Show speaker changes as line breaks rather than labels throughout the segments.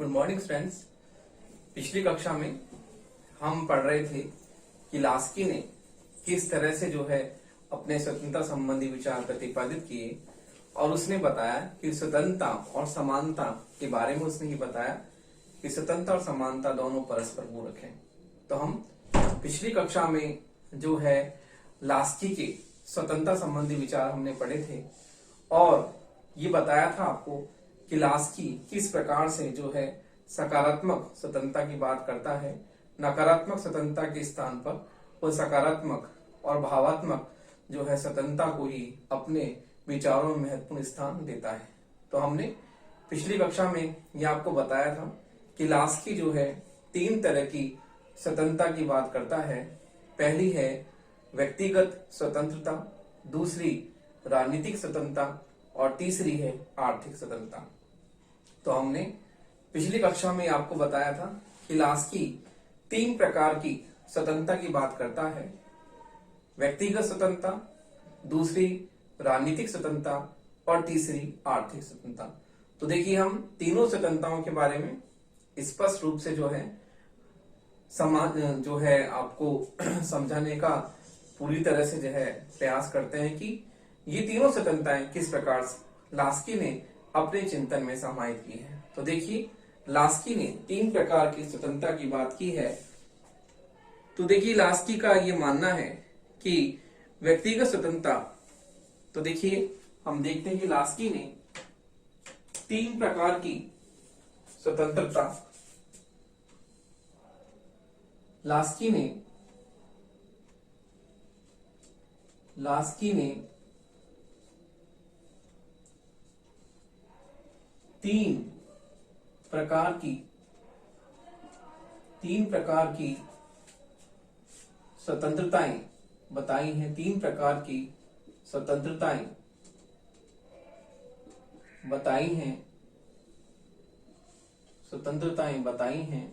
Good morning friends. पिछली कक्षा में हम पढ़ रहे थे कि लास्की ने किस तरह से जो है अपने स्वतंत्रता संबंधी विचार प्रतिपादित किए और उसने बताया कि स्वतंत्रता और समानता के बारे में उसने ये बताया कि स्वतंत्रता और समानता दोनों परस्पर पूरक हैं। तो हम पिछली कक्षा में जो है लास्की के स्वतंत्रता संबंधी विचार हमने पढ़े थे और ये बताया था आपको कि लास्की किस प्रकार से जो है सकारात्मक स्वतंत्रता की बात करता है, नकारात्मक स्वतंत्रता के स्थान पर वो सकारात्मक और भावात्मक जो है स्वतंत्रता को ही अपने विचारों में महत्वपूर्ण स्थान देता है। तो हमने पिछली कक्षा में ये आपको बताया था कि लास्की जो है तीन तरह की स्वतंत्रता की बात करता है। पहली है व्यक्तिगत स्वतंत्रता, दूसरी राजनीतिक स्वतंत्रता और तीसरी है आर्थिक स्वतंत्रता। तो हमने पिछली कक्षा में आपको बताया था कि लास्की तीन प्रकार की स्वतंत्रता की बात करता है। व्यक्तिगत स्वतंत्रता, दूसरी राजनीतिक स्वतंत्रता और तीसरी आर्थिक स्वतंत्रता। तो देखिए हम तीनों स्वतंत्रताओं के बारे में स्पष्ट रूप से जो है समाज जो है आपको समझाने का पूरी तरह से जो है प्रयास करते हैं कि ये तीनों स्वतंत्रताएं किस प्रकार से लास्की ने अपने चिंतन में समाहित की है। तो देखिए लास्की ने तीन प्रकार की स्वतंत्रता की बात की है। तो देखिए लास्की का ये मानना है कि व्यक्तिगत स्वतंत्रता, तो देखिए हम देखते हैं कि लास्की ने तीन प्रकार की स्वतंत्रता लास्की ने तीन प्रकार की स्वतंत्रताएं बताई हैं। तीन प्रकार की स्वतंत्रताएं बताई हैं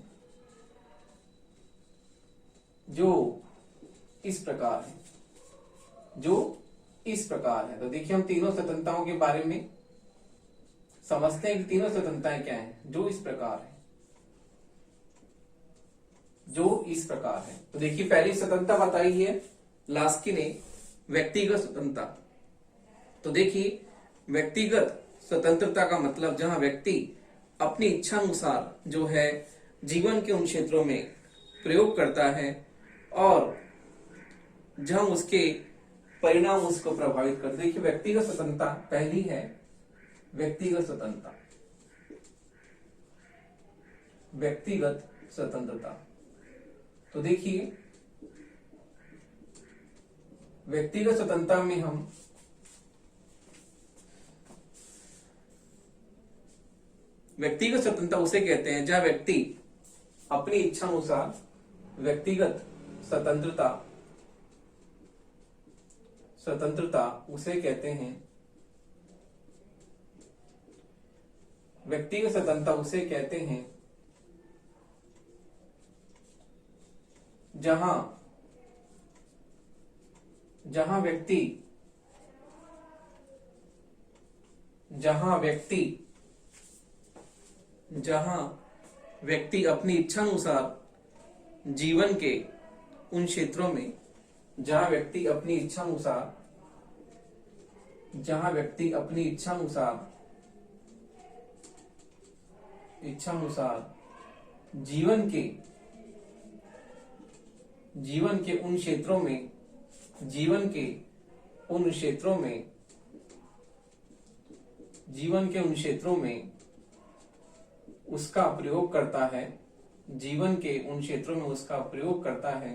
जो इस प्रकार है। तो देखिए हम तीनों स्वतंत्रताओं के बारे में समझते हैं कि तीनों स्वतंत्रताएं क्या हैं जो इस प्रकार है। तो देखिए पहली स्वतंत्रता बताई है लास्की ने व्यक्तिगत स्वतंत्रता। तो देखिए व्यक्तिगत स्वतंत्रता का मतलब जहां व्यक्ति अपनी इच्छा अनुसार जो है जीवन के उन क्षेत्रों में प्रयोग करता है और जहां उसके परिणाम उसको प्रभावित करते। देखिए व्यक्तिगत स्वतंत्रता पहली है व्यक्तिगत स्वतंत्रता। तो देखिए व्यक्तिगत स्वतंत्रता में हम व्यक्तिगत स्वतंत्रता उसे कहते हैं जहां व्यक्ति अपनी इच्छा अनुसार व्यक्तिगत स्वतंत्रता उसे कहते हैं व्यक्तिगत स्वतंत्रता उसे कहते हैं जहां व्यक्ति अपनी इच्छा अनुसार जीवन के उन क्षेत्रों में जहां व्यक्ति अपनी इच्छा अनुसार जीवन के उन क्षेत्रों में उसका प्रयोग करता है। जीवन के उन क्षेत्रों में उसका प्रयोग करता है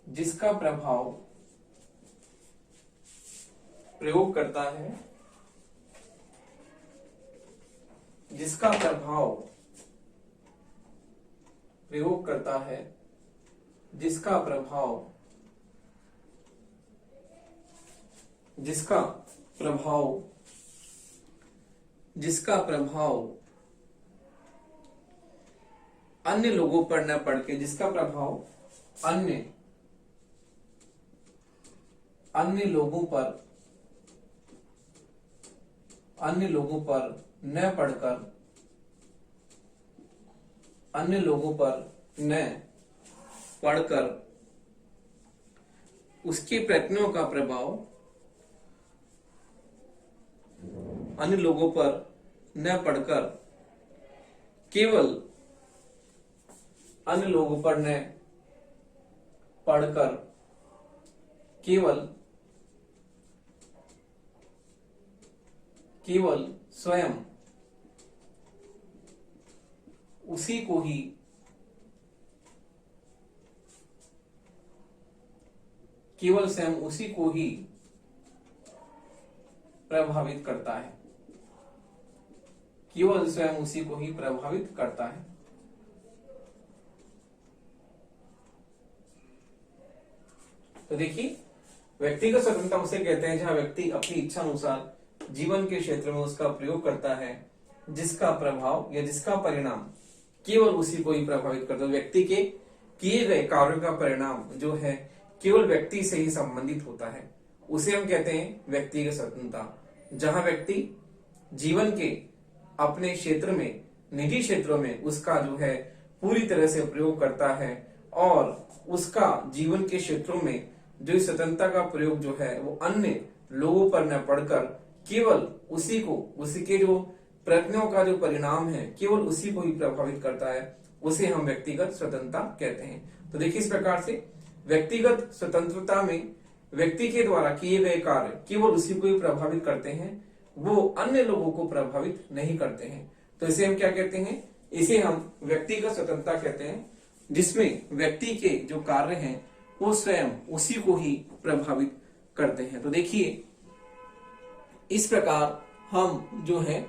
जिसका प्रभाव अन्य लोगों पर न पड़ के जिसका प्रभाव अन्य लोगों पर अन्य लोगों पर न पढ़कर, अन्य लोगों पर न पढ़कर उसके प्रयत्नों का प्रभाव अन्य लोगों पर न पढ़कर केवल अन्य लोगों पर न पढ़कर केवल स्वयं उसी को ही प्रभावित करता है, केवल स्वयं उसी को ही प्रभावित करता है। तो देखिए, व्यक्तिगत स्वतंत्रता उसे कहते हैं जहां व्यक्ति अपनी इच्छा अनुसार जीवन के क्षेत्र में उसका प्रयोग करता है, जिसका प्रभाव या जिसका परिणाम केवल उसी को ही प्रभावित करता है। व्यक्ति के किए गए कार्यों का परिणाम जो है केवल व्यक्ति से ही संबंधित होता है, उसे हम कहते हैं व्यक्तिगत स्वतंत्रता। जहां व्यक्ति जीवन के अपने क्षेत्र में, निजी क्षेत्रों में उसका जो है पूरी तरह से प्रयोग करता है और उसका जीवन के क्षेत्रों में जो स्वतंत्रता का प्रयोग जो है वो अन्य लोगों पर न पढ़कर केवल उसी को, उसी के जो प्रयत्नों का जो परिणाम है केवल उसी को ही प्रभावित करता है, उसे हम व्यक्तिगत स्वतंत्रता कहते हैं। तो देखिए, इस प्रकार से व्यक्तिगत स्वतंत्रता में व्यक्ति के द्वारा किए गए कार्य केवल उसी को ही प्रभावित करते हैं, वो अन्य लोगों को प्रभावित नहीं करते हैं। तो इसे हम क्या कहते हैं? इसे हम व्यक्तिगत स्वतंत्रता कहते हैं, जिसमें व्यक्ति के जो कार्य हैं वो स्वयं उसी को ही प्रभावित करते हैं। तो देखिए, इस प्रकार हम जो है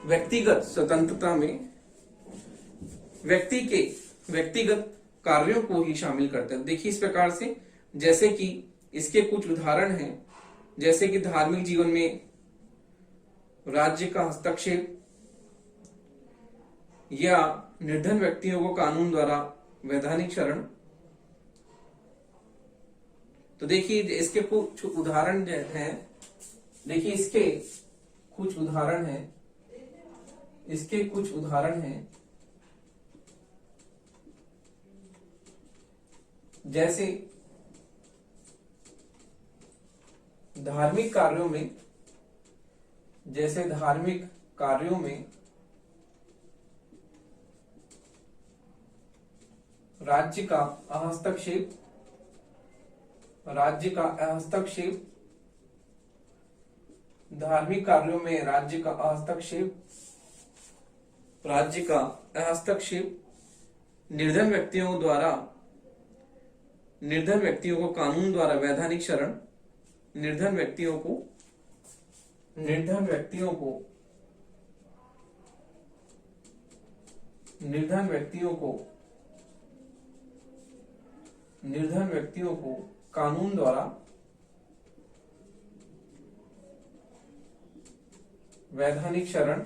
व्यक्तिगत स्वतंत्रता में व्यक्ति के व्यक्तिगत कार्यों को ही शामिल करते हैं। देखिए, इस प्रकार से जैसे कि इसके कुछ उदाहरण हैं, जैसे कि धार्मिक जीवन में राज्य का हस्तक्षेप या निर्धन व्यक्तियों को कानून द्वारा वैधानिक शरण। तो देखिए, इसके कुछ उदाहरण हैं, देखिए इसके कुछ उदाहरण हैं, इसके कुछ उदाहरण हैं जैसे धार्मिक कार्यों में, राज्य का हस्तक्षेप, धार्मिक कार्यों में राज्य का हस्तक्षेप, निर्धन व्यक्तियों को कानून द्वारा वैधानिक शरण, निर्धन व्यक्तियों को कानून द्वारा वैधानिक शरण,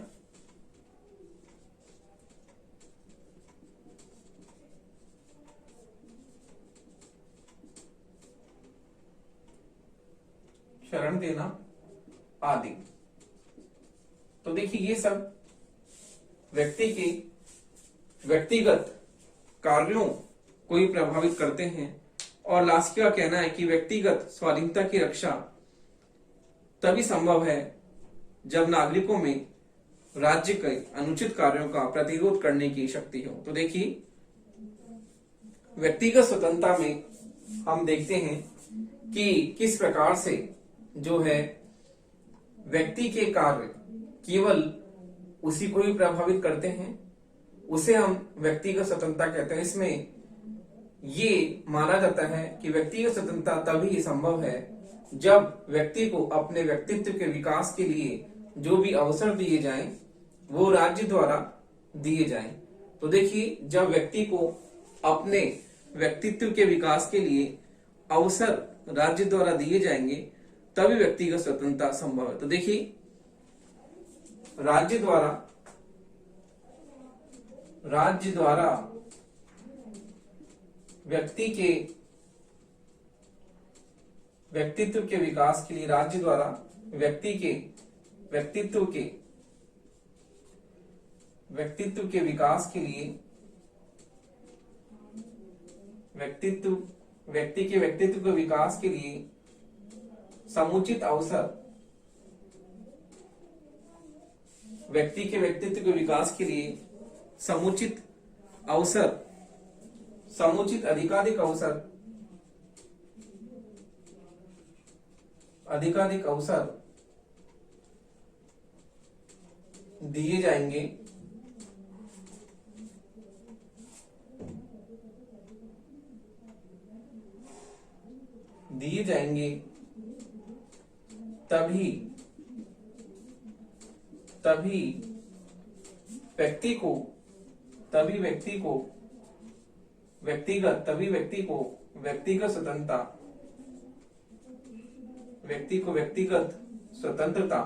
देना आदि। तो देखिए, ये सब व्यक्ति के व्यक्तिगत कार्यों को ही प्रभावित करते हैं। और लास्की का कहना है कि व्यक्तिगत स्वाधीनता की रक्षा तभी संभव है जब नागरिकों में राज्य के अनुचित कार्यों का प्रतिरोध करने की शक्ति हो। तो देखिए, व्यक्तिगत स्वतंत्रता में हम देखते हैं कि किस प्रकार से जो है व्यक्ति के कार्य केवल उसी को ही प्रभावित करते हैं, उसे हम व्यक्तिगत स्वतंत्रता कहते हैं। इसमें ये माना जाता है कि व्यक्तिगत स्वतंत्रता तभी संभव है जब व्यक्ति को अपने व्यक्तित्व के विकास के लिए जो भी अवसर दिए जाएं वो राज्य द्वारा दिए जाएं। तो देखिए, जब व्यक्ति को अपने व्यक्तित्व के विकास के लिए अवसर राज्य द्वारा दिए जाएंगे तभी व्यक्तिगत स्वतंत्रता संभव है। तो देखिए, राज्य द्वारा व्यक्ति के व्यक्तित्व के विकास के लिए राज्य द्वारा व्यक्ति के व्यक्तित्व के विकास के लिए व्यक्ति के व्यक्तित्व के विकास के लिए समुचित अवसर व्यक्ति के व्यक्तित्व के विकास के लिए समुचित अधिकाधिक अवसर दिए जाएंगे तभी व्यक्ति को व्यक्तिगत स्वतंत्रता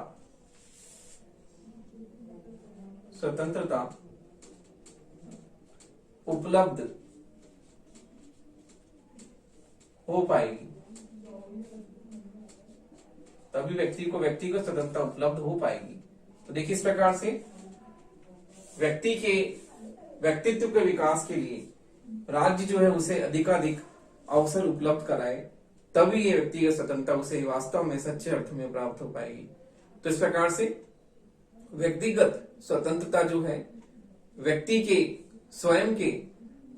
उपलब्ध हो पाएगी। तभी व्यक्ति को व्यक्तिगत स्वतंत्रता उपलब्ध हो पाएगी। तो देखिए, इस प्रकार से व्यक्ति के व्यक्तित्व के विकास के लिए राज्य जो है उसे अधिकाधिक अवसर उपलब्ध कराए, तभी ये व्यक्तिगत स्वतंत्रता उसे वास्तव में सच्चे अर्थ में प्राप्त हो पाएगी। तो इस प्रकार से व्यक्तिगत स्वतंत्रता जो है व्यक्ति के स्वयं के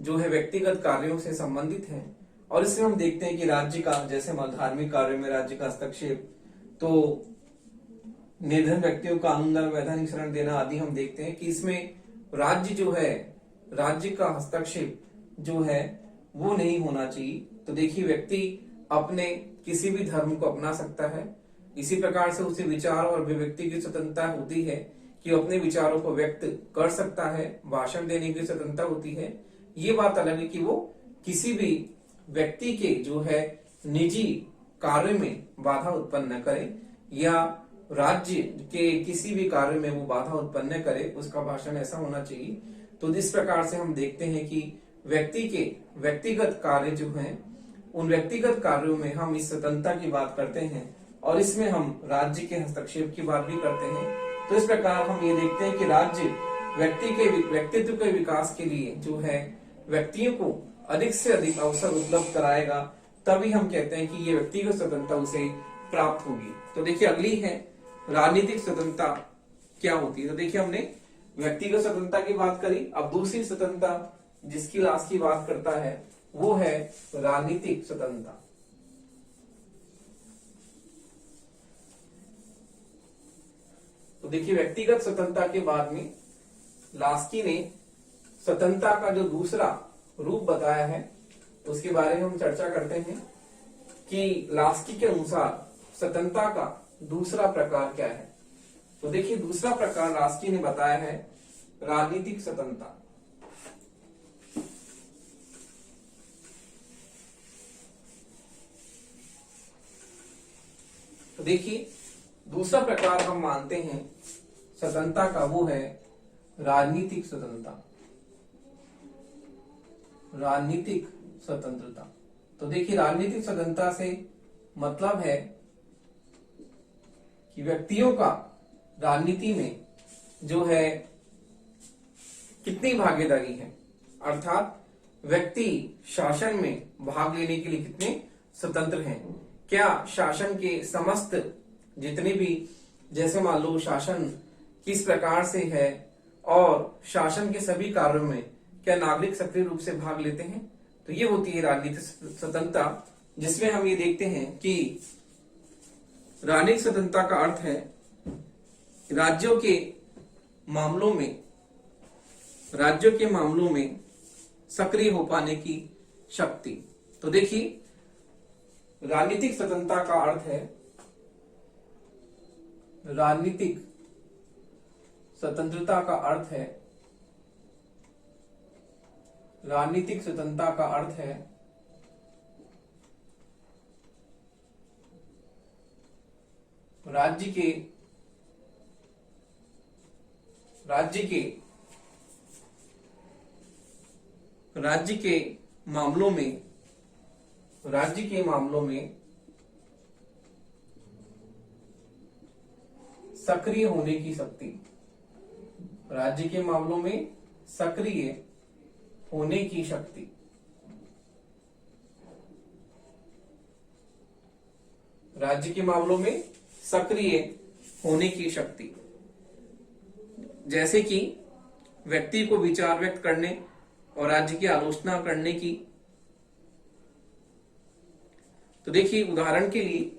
जो है व्यक्तिगत कार्यों से संबंधित है। और इसमें हम देखते हैं कि राज्य का, जैसे धार्मिक कार्यों में राज्य का हस्तक्षेप, तो निर्धन व्यक्तियों को कानून द्वारा वैधानिक शरण देना आदि हम देखते हैं कि इसमें राज्य का हस्तक्षेप जो है वो नहीं होना चाहिए। तो देखिए, व्यक्ति अपने किसी भी धर्म को अपना सकता है। इसी प्रकार से उसे विचार और अभिव्यक्ति की स्वतंत्रता होती है कि वो अपने विचारों को व्यक्त कर सकता है, भाषण देने की स्वतंत्रता होती है। ये बात अलग है कि वो किसी भी व्यक्ति के जो है निजी कार्य में बाधा उत्पन्न न करे या राज्य के किसी भी कार्य में वो बाधा उत्पन्न न करे, उसका भाषण ऐसा होना चाहिए। तो इस प्रकार से हम देखते हैं कि व्यक्ति के व्यक्तिगत कार्य जो हैं, उन व्यक्तिगत कार्यों में हम इस स्वतंत्रता की बात करते हैं और इसमें हम राज्य के हस्तक्षेप की बात भी करते हैं। तो इस प्रकार हम ये देखते हैं कि राज्य व्यक्ति के व्यक्तित्व के विकास के लिए जो है व्यक्तियों को अधिक से अधिक अवसर उपलब्ध कराएगा, तभी हम कहते हैं कि ये व्यक्तिगत स्वतंत्रता उसे प्राप्त होगी। तो देखिए, अगली है राजनीतिक स्वतंत्रता क्या होती है। तो देखिए, हमने व्यक्तिगत स्वतंत्रता की बात करी। अब दूसरी स्वतंत्रता जिसकी लास्ट की बात करता है वो है राजनीतिक स्वतंत्रता। तो देखिए, व्यक्तिगत स्वतंत्रता के बाद में लास्की ने स्वतंत्रता का जो दूसरा रूप बताया है उसके बारे में हम चर्चा करते हैं कि लास्की के अनुसार स्वतंत्रता का दूसरा प्रकार क्या है। तो देखिए, दूसरा प्रकार लास्की ने बताया है राजनीतिक स्वतंत्रता। तो देखिए, दूसरा प्रकार हम मानते हैं स्वतंत्रता का, वो है राजनीतिक स्वतंत्रता। राजनीतिक स्वतंत्रता। तो देखिए, राजनीतिक स्वतंत्रता से मतलब है कि व्यक्तियों का राजनीति में जो है कितनी भागीदारी है, अर्थात व्यक्ति शासन में भाग लेने के लिए कितने स्वतंत्र हैं। क्या शासन के समस्त जितने भी, जैसे मान लो शासन किस प्रकार से है और शासन के सभी कार्यों में क्या नागरिक सक्रिय रूप से भाग लेते हैं। तो ये होती है राजनीतिक स्वतंत्रता, जिसमें हम ये देखते हैं कि राजनीतिक स्वतंत्रता का अर्थ है राज्यों के मामलों में सक्रिय हो पाने की शक्ति। तो देखिए, राजनीतिक स्वतंत्रता का अर्थ है राजनीतिक स्वतंत्रता का अर्थ है राजनीतिक स्वतंत्रता का अर्थ है राज्य के मामलों में सक्रिय होने की शक्ति। राज्य के मामलों में सक्रिय होने की शक्ति। राज्य के मामलों में सक्रिय होने की शक्ति, जैसे कि व्यक्ति को विचार व्यक्त करने और राज्य की आलोचना करने की। तो देखिए उदाहरण के लिए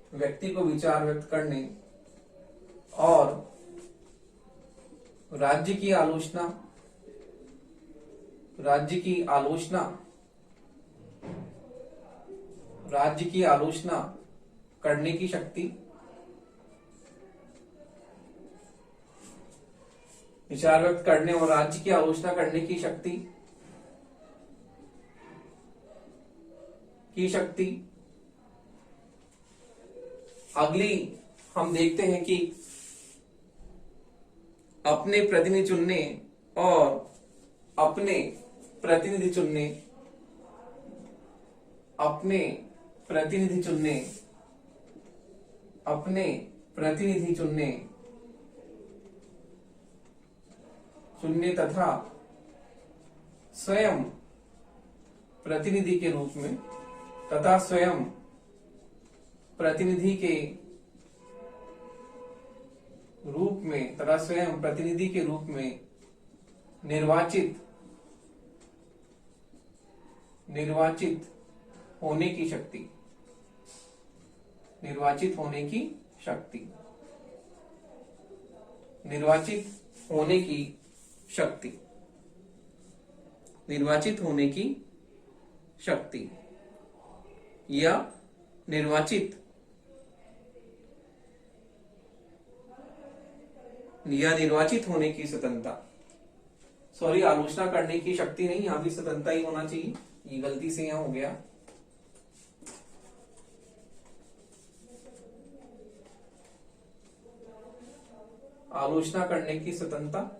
व्यक्ति को विचार व्यक्त करने और राज्य की आलोचना करने की शक्ति। विचार व्यक्त करने और राज्य की आलोचना करने की शक्ति। अगली हम देखते हैं कि अपने प्रतिनिधि चुनने तथा स्वयं प्रतिनिधि के रूप में निर्वाचित होने की शक्ति। निर्वाचित होने की शक्ति या निर्वाचित होने की स्वतंत्रता। सॉरी, आलोचना करने की शक्ति नहीं, यहां भी स्वतंत्रता ही होना चाहिए, ये गलती से यहां हो गया। आलोचना करने की स्वतंत्रता,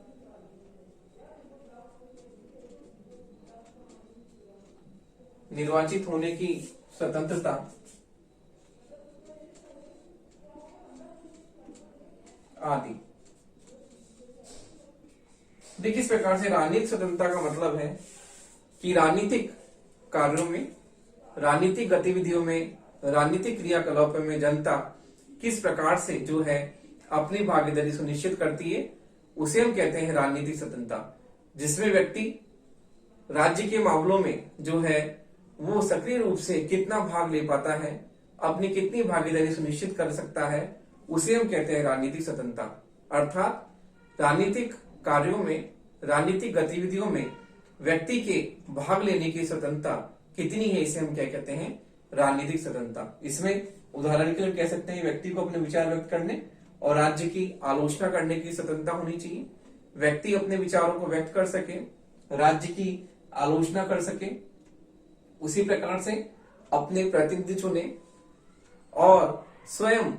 निर्वाचित होने की स्वतंत्रता आदि। देखिए इस प्रकार से राजनीतिक स्वतंत्रता का मतलब है कि राजनीतिक कार्यों में, राजनीतिक गतिविधियों में, राजनीतिक क्रियाकलापों में जनता किस प्रकार से जो है अपनी भागीदारी सुनिश्चित करती है, उसे हम कहते हैं राजनीतिक स्वतंत्रता। जिसमें व्यक्ति राज्य के मामलों में जो है वो सक्रिय रूप से कितना भाग ले पाता है, अपनी कितनी भागीदारी सुनिश्चित कर सकता है, उसे हम कहते हैं राजनीतिक स्वतंत्रता। अर्थात राजनीतिक कार्यों में, राजनीतिक गतिविधियों में व्यक्ति के भाग लेने की स्वतंत्रता कितनी है, इसे हम क्या कहते हैं, राजनीतिक स्वतंत्रता। इसमें उदाहरण के लिए कह सकते हैं व्यक्ति को अपने विचार व्यक्त करने और राज्य की आलोचना करने की स्वतंत्रता होनी चाहिए। व्यक्ति अपने विचारों को व्यक्त कर सके, राज्य की आलोचना कर सके, उसी प्रकार से अपने प्रतिनिधि चुने और स्वयं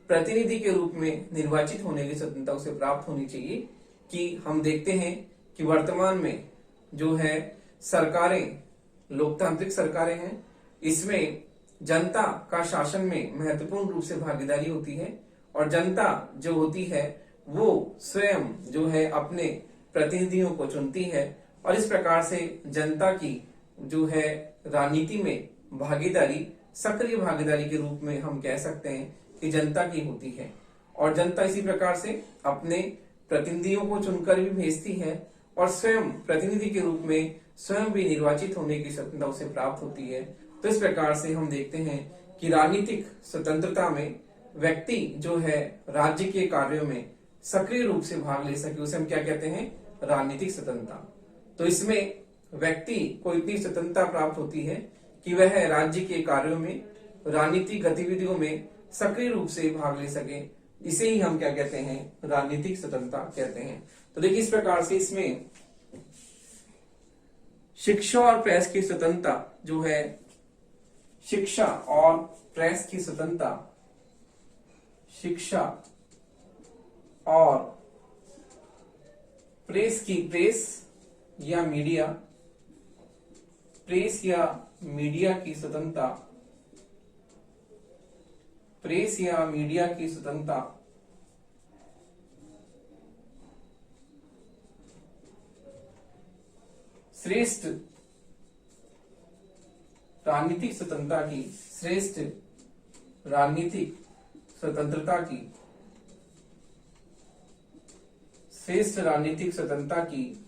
प्रतिनिधि के रूप में निर्वाचित होने की स्वतंत्रता उसे प्राप्त होनी चाहिए। कि हम देखते हैं कि वर्तमान में जो है सरकारें, लोकतांत्रिक सरकारें हैं, इसमें जनता का शासन में महत्वपूर्ण रूप से भागीदारी होती है और जनता जो होती है वो स्वयं जो है अपने प्रतिनिधियों को चुनती है और इस प्रकार से जनता की जो है राजनीति में भागीदारी, सक्रिय भागीदारी के रूप में हम कह सकते हैं कि जनता की होती है। और जनता इसी प्रकार से अपने प्रतिनिधियों को चुनकर भी भेजती है और स्वयं प्रतिनिधि के रूप में स्वयं भी निर्वाचित होने की स्वतंत्रता उसे प्राप्त होती है। तो इस प्रकार से हम देखते हैं कि राजनीतिक स्वतंत्रता में व्यक्ति जो है राज्य के कार्यों में सक्रिय रूप से भाग ले सके, उसे हम क्या कहते हैं, राजनीतिक स्वतंत्रता। तो इसमें व्यक्ति को इतनी स्वतंत्रता प्राप्त होती है कि वह राज्य के कार्यों में, राजनीतिक गतिविधियों में सक्रिय रूप से भाग ले सके। इसे ही हम क्या कहते हैं, राजनीतिक स्वतंत्रता कहते हैं। तो देखिए इस प्रकार से इसमें शिक्षा और प्रेस की स्वतंत्रता जो है, शिक्षा और प्रेस की स्वतंत्रता, शिक्षा और प्रेस या मीडिया, प्रेस या मीडिया की स्वतंत्रता, प्रेस या मीडिया की स्वतंत्रता श्रेष्ठ राजनीतिक स्वतंत्रता की, श्रेष्ठ राजनीतिक स्वतंत्रता की, श्रेष्ठ राजनीतिक स्वतंत्रता की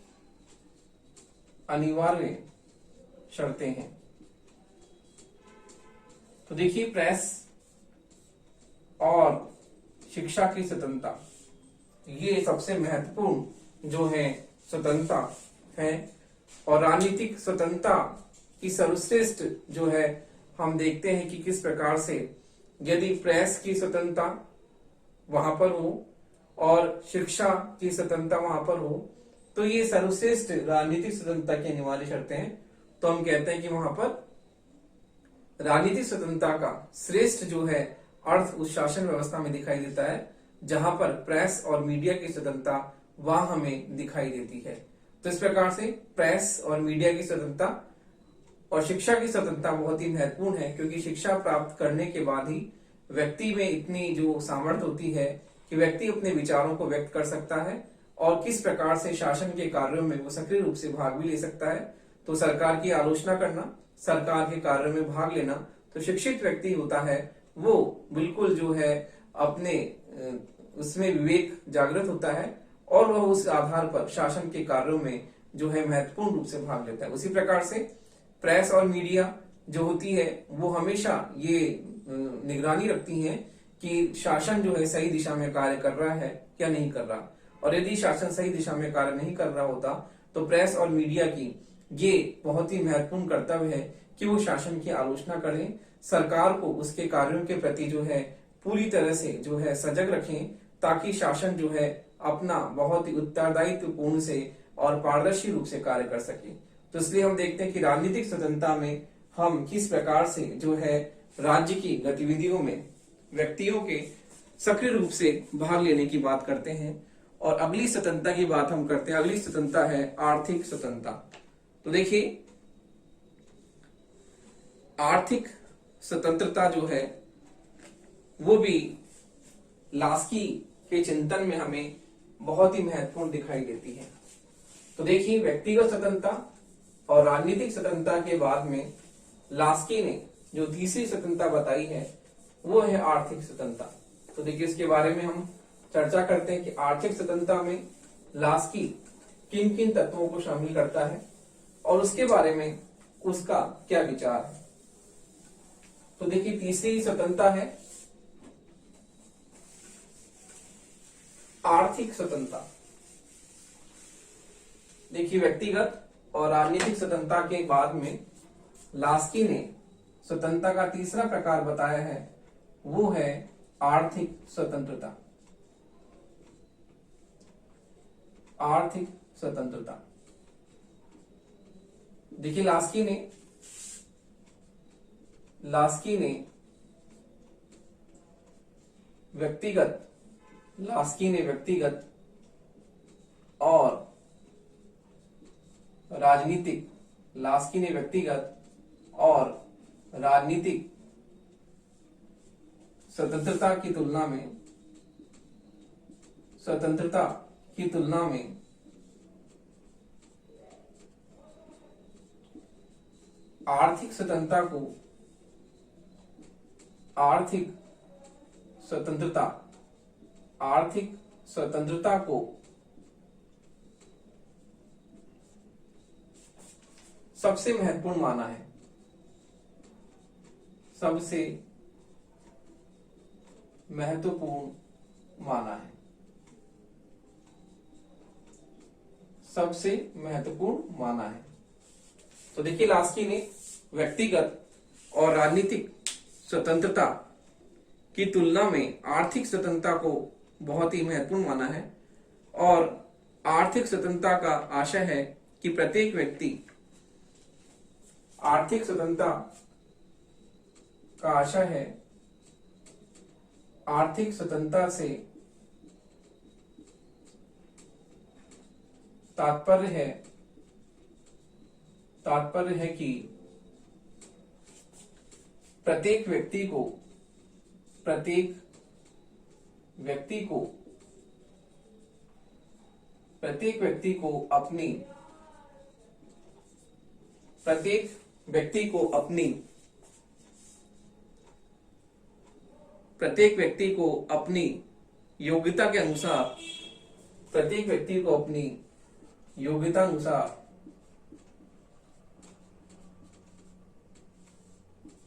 अनिवार्य शर्तें हैं। तो देखिए प्रेस और शिक्षा की स्वतंत्रता, ये सबसे महत्वपूर्ण जो है स्वतंत्रता है। और राजनीतिक स्वतंत्रता की सर्वश्रेष्ठ जो है, हम देखते हैं कि किस प्रकार से यदि प्रेस की स्वतंत्रता वहां पर हो और शिक्षा की स्वतंत्रता वहां पर हो, तो ये सर्वश्रेष्ठ राजनीतिक स्वतंत्रता की अनिवार्य शर्तें हैं। तो हम कहते हैं कि वहां पर राजनीतिक स्वतंत्रता का श्रेष्ठ जो है अर्थ उस शासन व्यवस्था में दिखाई देता है जहां पर प्रेस और मीडिया की स्वतंत्रता वहां हमें दिखाई देती है। तो इस प्रकार से प्रेस और मीडिया की स्वतंत्रता और शिक्षा की स्वतंत्रता बहुत ही महत्वपूर्ण है, क्योंकि शिक्षा प्राप्त करने के बाद ही व्यक्ति में इतनी जो सामर्थ्य होती है कि व्यक्ति अपने विचारों को व्यक्त कर सकता है और किस प्रकार से शासन के कार्यों में वो सक्रिय रूप से भाग भी ले सकता है। तो सरकार की आलोचना करना, सरकार के कार्यों में भाग लेना, तो शिक्षित व्यक्ति होता है वो बिल्कुल जो है अपने उसमें विवेक जागृत होता है और वह उस आधार पर शासन के कार्यों में जो है महत्वपूर्ण रूप से भाग लेता है। उसी प्रकार से प्रेस और मीडिया जो होती है वो हमेशा ये निगरानी रखती हैं कि शासन जो है सही दिशा में कार्य कर रहा है क्या नहीं कर रहा, और यदि शासन सही दिशा में कार्य नहीं कर रहा होता तो प्रेस और मीडिया की ये बहुत ही महत्वपूर्ण कर्तव्य है कि वो शासन की आलोचना करें, सरकार को उसके कार्यों के प्रति जो है पूरी तरह से जो है सजग रखें, ताकि शासन जो है अपना बहुत ही उत्तरदायित्व पूर्ण से और पारदर्शी रूप से कार्य कर सके। तो इसलिए हम देखते हैं कि राजनीतिक स्वतंत्रता में हम किस प्रकार से जो है राज्य की गतिविधियों में व्यक्तियों के सक्रिय रूप से भाग लेने की बात करते हैं। और अगली स्वतंत्रता की बात हम करते हैं। अगली स्वतंत्रता है आर्थिक स्वतंत्रता। तो देखिए आर्थिक स्वतंत्रता जो है वो भी लास्की के चिंतन में हमें बहुत ही महत्वपूर्ण दिखाई देती है। तो देखिए व्यक्तिगत स्वतंत्रता और राजनीतिक स्वतंत्रता के बाद में लास्की ने जो तीसरी स्वतंत्रता बताई है वो है आर्थिक स्वतंत्रता। तो देखिए इसके बारे में हम चर्चा करते हैं कि आर्थिक स्वतंत्रता में लास्की किन किन तत्वों को शामिल करता है और उसके बारे में उसका क्या विचार है। तो देखिए तीसरी स्वतंत्रता है आर्थिक स्वतंत्रता। देखिए व्यक्तिगत और राजनीतिक स्वतंत्रता के बाद में लास्की ने स्वतंत्रता का तीसरा प्रकार बताया है, वो है आर्थिक स्वतंत्रता। आर्थिक स्वतंत्रता। देखिए लास्की ने व्यक्तिगत और राजनीतिक स्वतंत्रता की तुलना में आर्थिक स्वतंत्रता को सबसे महत्वपूर्ण माना है। सबसे महत्वपूर्ण माना है। तो देखिए लास्की ने व्यक्तिगत और राजनीतिक स्वतंत्रता की तुलना में आर्थिक स्वतंत्रता को बहुत ही महत्वपूर्ण माना है और आर्थिक स्वतंत्रता का आशय है कि प्रत्येक व्यक्ति आर्थिक स्वतंत्रता का आशय है आर्थिक स्वतंत्रता से तात्पर्य है कि प्रत्येक व्यक्ति को प्रत्येक व्यक्ति को अपनी योग्यता के अनुसार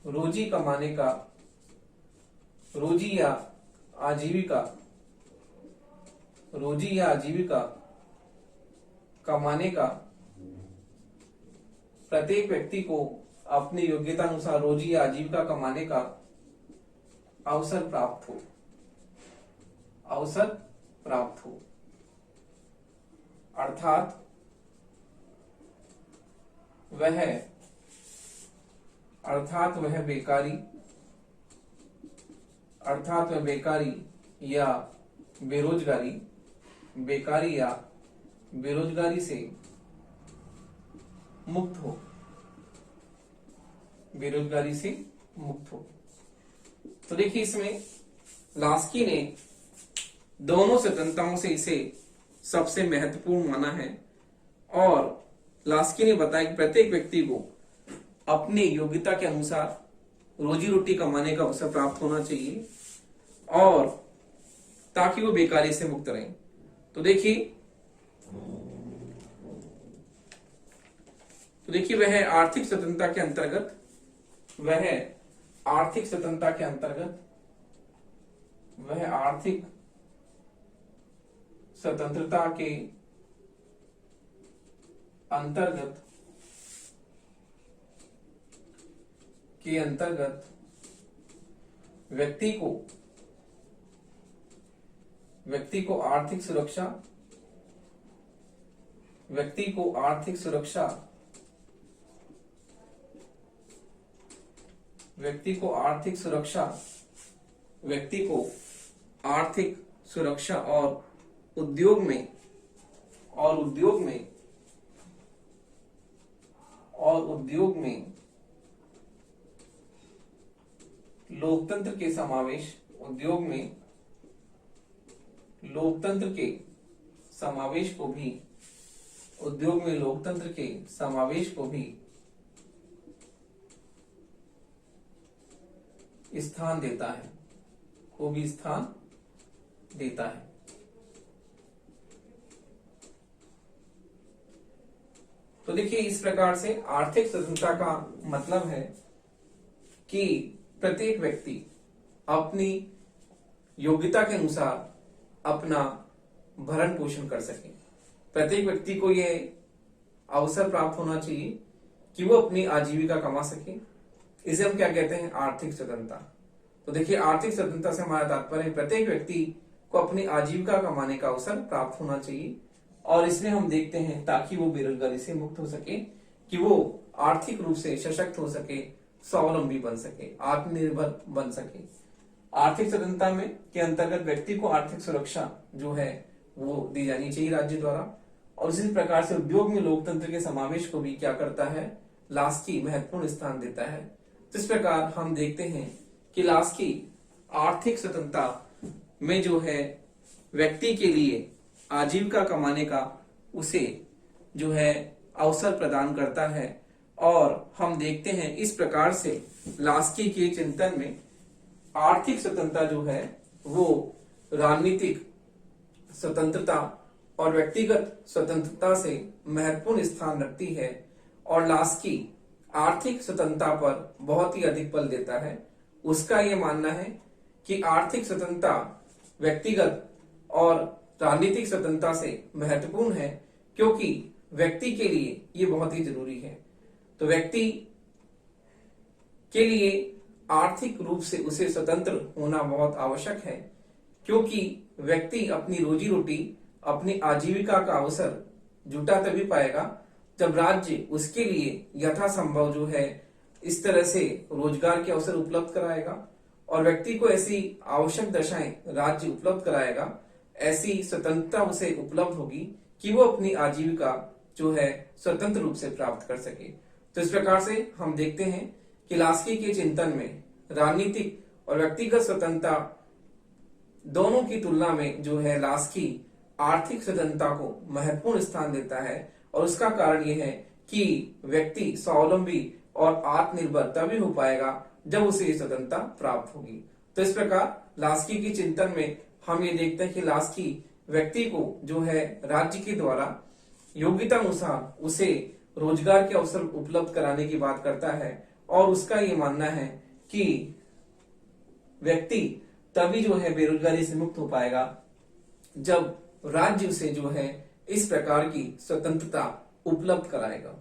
रोजी या आजीविका कमाने का प्रत्येक व्यक्ति को अपनी योग्यता अनुसार रोजी या आजीविका कमाने का अवसर प्राप्त हो अर्थात वह बेकारी या बेरोजगारी से मुक्त हो। तो देखिए, इसमें लास्की ने दोनों स्वतंत्रताओं से इसे सबसे महत्वपूर्ण माना है और लास्की ने बताया कि प्रत्येक व्यक्ति को अपनी योग्यता के अनुसार रोजी रोटी कमाने का अवसर प्राप्त होना चाहिए और ताकि वो बेकारी से मुक्त रहे। तो देखिए वह आर्थिक स्वतंत्रता के अंतर्गत व्यक्ति को आर्थिक सुरक्षा और उद्योग में लोकतंत्र के समावेश को भी स्थान देता है। तो देखिए, इस प्रकार से आर्थिक स्वतंत्रता का मतलब है कि प्रत्येक व्यक्ति अपनी योग्यता के अनुसार अपना भरण पोषण कर सके। प्रत्येक व्यक्ति को यह अवसर प्राप्त होना चाहिए कि वो अपनी आजीविका कमा सके। इसे हम क्या कहते हैं? आर्थिक स्वतंत्रता। तो देखिए, आर्थिक स्वतंत्रता से हमारा तात्पर्य प्रत्येक व्यक्ति को अपनी आजीविका कमाने का अवसर प्राप्त होना चाहिए और इसमें हम देखते हैं ताकि वो बेरोजगारी से मुक्त हो सके, कि वो आर्थिक रूप से सशक्त हो सके, स्वावलंबी बन सके, आत्मनिर्भर बन सके। आर्थिक स्वतंत्रता में के अंतर्गत व्यक्ति को आर्थिक सुरक्षा जो है वो दी जानी चाहिए राज्य द्वारा और इसी प्रकार से उद्योग में लोकतंत्र के समावेश को भी क्या करता है? लास्की महत्वपूर्ण स्थान देता है। इस प्रकार हम देखते हैं कि लास्की आर्थिक स्वतंत्रता में जो है व्यक्ति के लिए आजीविका कमाने का उसे जो है अवसर प्रदान करता है और हम देखते हैं इस प्रकार से लास्की के चिंतन में आर्थिक स्वतंत्रता जो है वो राजनीतिक स्वतंत्रता और व्यक्तिगत स्वतंत्रता से महत्वपूर्ण स्थान रखती है और लास्की आर्थिक स्वतंत्रता पर बहुत ही अधिक बल देता है। उसका यह मानना है कि आर्थिक स्वतंत्रता व्यक्तिगत और राजनीतिक स्वतंत्रता से महत्वपूर्ण है क्योंकि व्यक्ति के लिए ये बहुत ही जरूरी है। तो व्यक्ति के लिए आर्थिक रूप से उसे स्वतंत्र होना बहुत आवश्यक है क्योंकि व्यक्ति अपनी रोजी रोटी अपनी आजीविका का अवसर जुटा तभी पाएगा जब राज्य उसके लिए यथासंभव जो है इस तरह से रोजगार के अवसर उपलब्ध कराएगा और व्यक्ति को ऐसी आवश्यक दशाएं राज्य उपलब्ध कराएगा, ऐसी स्वतंत्रता उसे उपलब्ध होगी कि वो अपनी आजीविका जो है स्वतंत्र रूप से प्राप्त कर सके। तो इस प्रकार से हम देखते हैं कि लास्की के चिंतन में राजनीतिक और व्यक्तिगत स्वतंत्रता दोनों की तुलना में जो है लास्की आर्थिक स्वतंत्रता को महत्वपूर्ण स्थान देता है और उसका कारण यह है कि व्यक्ति स्वावलंबी और आत्मनिर्भर तभी हो पाएगा जब उसे स्वतंत्रता प्राप्त होगी। तो इस प्रकार लास्की के चिंतन में हम ये देखते हैं कि लास्की व्यक्ति को जो है राज्य के द्वारा योग्यता अनुसार उसे रोजगार के अवसर उपलब्ध कराने की बात करता है और उसका ये मानना है कि व्यक्ति तभी जो है बेरोजगारी से मुक्त हो पाएगा जब राज्य उसे जो है इस प्रकार की स्वतंत्रता उपलब्ध कराएगा।